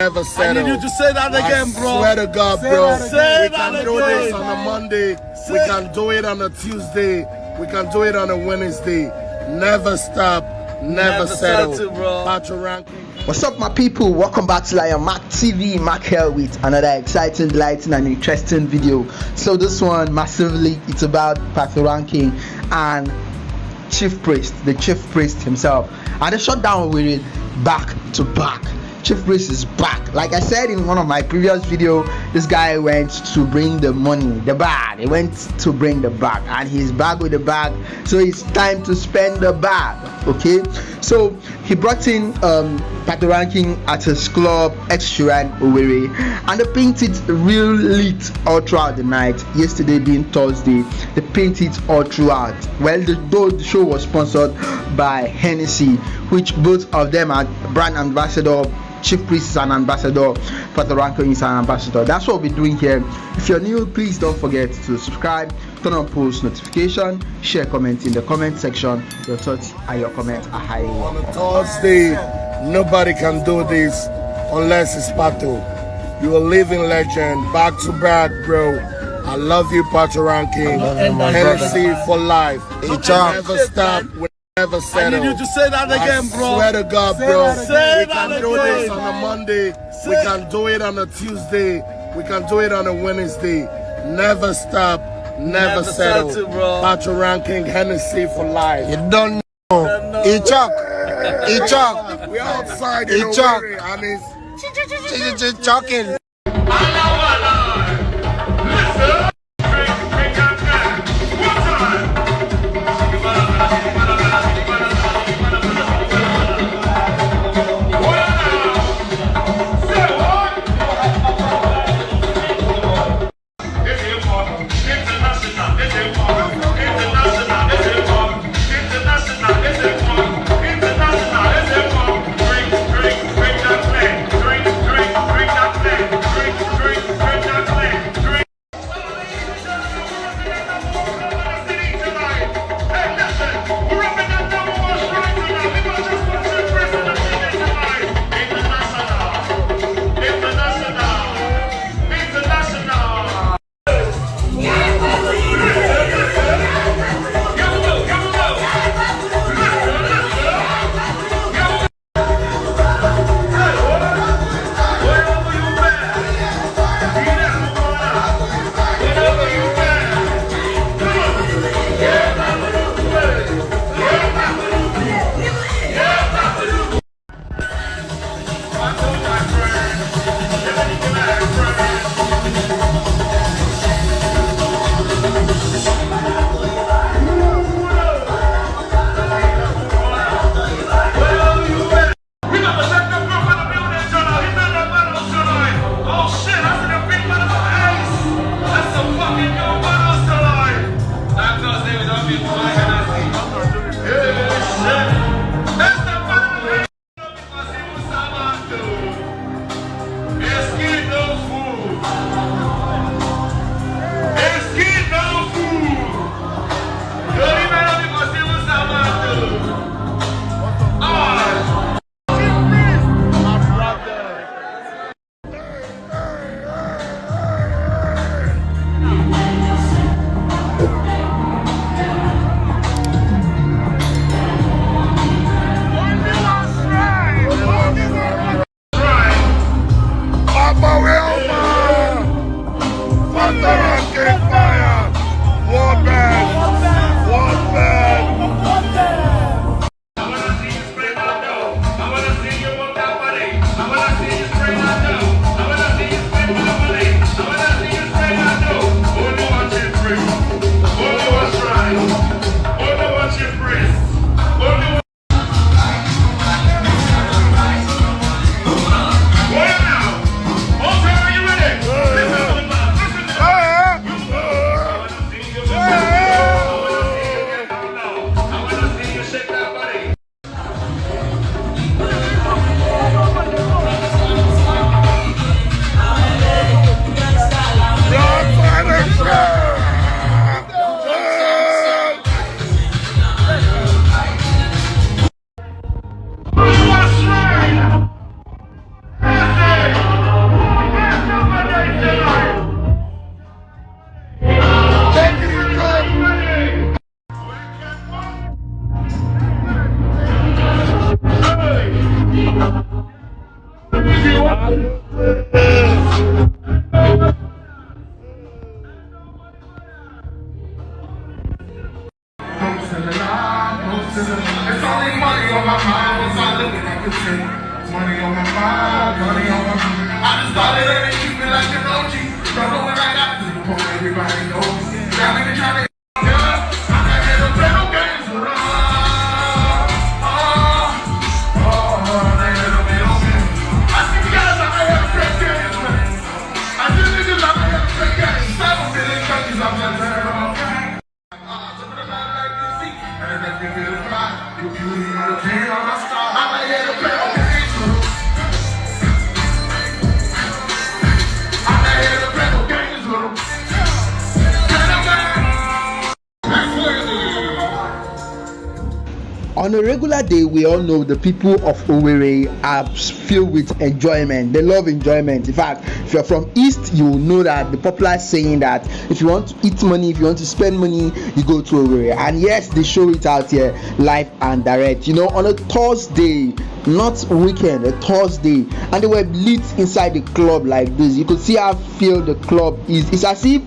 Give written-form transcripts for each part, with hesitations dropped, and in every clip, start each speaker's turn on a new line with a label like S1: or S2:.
S1: Never settle.
S2: I need you to say that again, bro.
S1: Swear to God, bro.
S2: Say
S1: we can do this on a Monday. We can do it on a Tuesday. We can do it on a Wednesday. Never stop. Never settle. Patoranking.
S3: What's up, my people? Welcome back to Lion Mac TV. Mac here with another exciting, delighting, and interesting video. So this one massively, it's about Patoranking and Chief Priest, the Chief Priest himself, and the shutdown with it back to back. Chief Priest is back. Like I said in one of my previous video, this guy went to bring the money, the bag. He went to bring the bag, and he's back with the bag. So it's time to spend the bag. Okay, so he brought in Patoranking at his club Xhrine Owerri, and they painted real lit all throughout the night. Yesterday being Thursday, they painted all throughout. Well, though the show was sponsored by Hennessy, which both of them are brand ambassador. Chief Priest is an ambassador, Patoranking is an ambassador. That's what we're doing here. If you're new, please don't forget to subscribe, turn on post notification, share, comment in the comment section. Your thoughts and your comments are highly welcome.
S1: On a Thursday, nobody can do this unless it's Pato. You're a living legend, back to back, bro. I love you, Patoranking. Hennessy for life. Never stop. Never settle.
S2: I need you to say that again, bro.
S1: Swear to God, bro.
S2: Say
S1: we can do this on a Monday. We can do it on a Tuesday. We can do it on a Wednesday. Never stop. Never settle. Patoranking, Hennessy for life.
S4: You don't know. Ichak.
S1: We're outside in Owerri, and it's
S4: Chucking.
S5: Drink that plan. It's only money on my mind. Once I look at Kcee. Money on my mind, money on my mind. I just started and they treat me like an OG. Don't know what I got to do. Everybody knows me. Y'all niggas trying to I got hit up in no games with us. They hit up in no games. I see you guys out there have great games, man. I see niggas out there have great games. 7 million countries out there have great games.
S3: On a regular day, we all know the people of Owerri are filled with enjoyment. They love enjoyment. In fact, if you're from East, you will know that the popular saying that if you want to eat money, if you want to spend money, you go to Owerri. And yes, they show it out here live and direct. You know, on a Thursday, not weekend, a Thursday, and they were lit inside the club like this. You could see how filled the club is. It's as if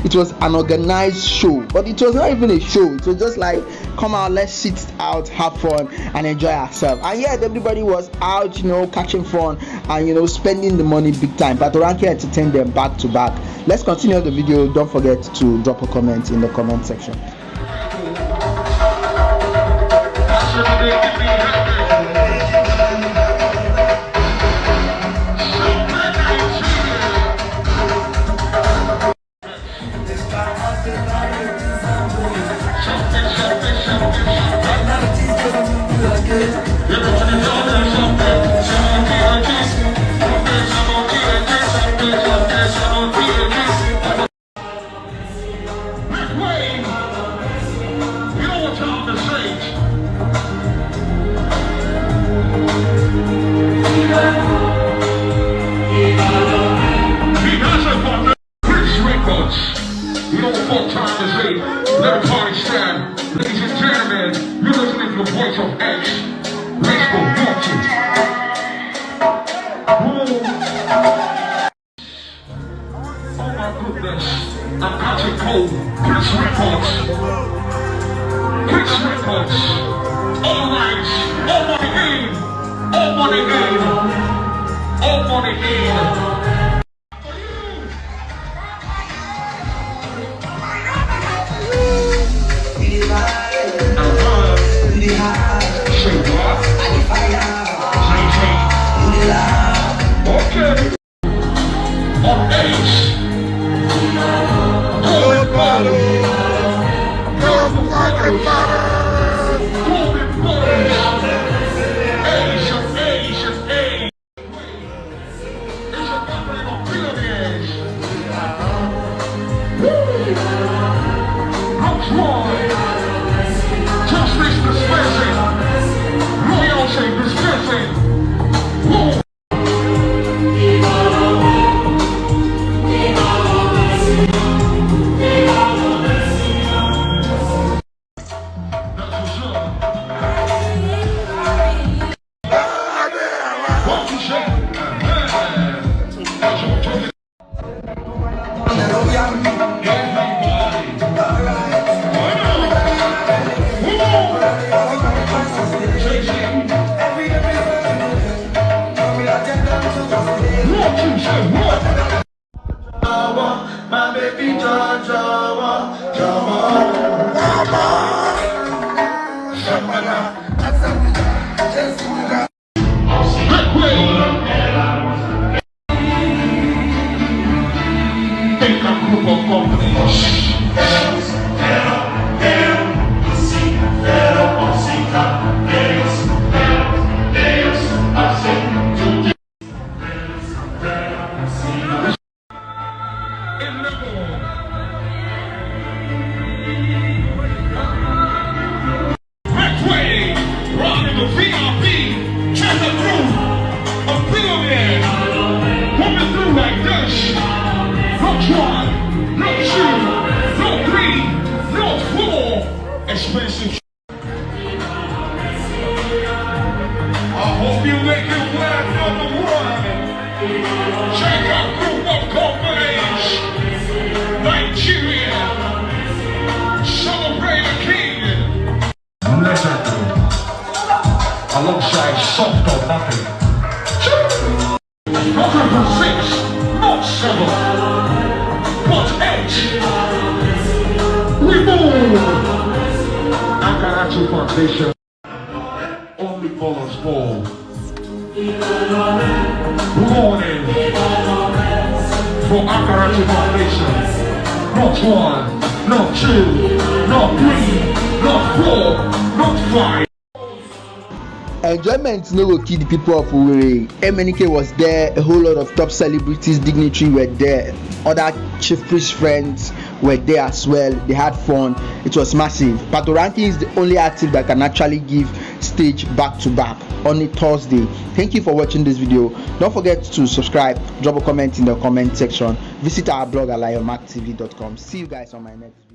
S3: it was an organized show, but it was not even a show. It was just like, come out, let's sit out, have fun, and enjoy ourselves. And yet everybody was out, you know, catching fun and, you know, spending the money big time. Patoranking entertained them back to back. Let's continue the video. Don't forget to drop a comment in the comment section.
S5: Let the party stand. Ladies and gentlemen, you're listening to the voice of X. Facebook, watching. Oh my goodness. I'm catching cold. Kcee Records. Kcee Records. All right. All money in. All money in. All money in. My baby expensive. I hope you make it work for the Check out Group of Companies, Nigeria, celebrate the king. Legendary, alongside Soft or Nothing. Not 6, not 7, but 8. We move. Akarachi Foundation. Only follows ball. Warning for Akarachi Foundation. Not 1, not 2, not 3, not 4, not 5.
S3: Enjoyment no go kill the people of Owerri. Emenike was there, a whole lot of top celebrities, dignitaries were there, other chief priest friends were there as well. They had fun. It was massive. Patoranking is the only artist that can actually give stage back to back on a Thursday. Thank you for watching this video. Don't forget to subscribe, drop a comment in the comment section, visit our blog at lionmarktv.com. See you guys on my next video.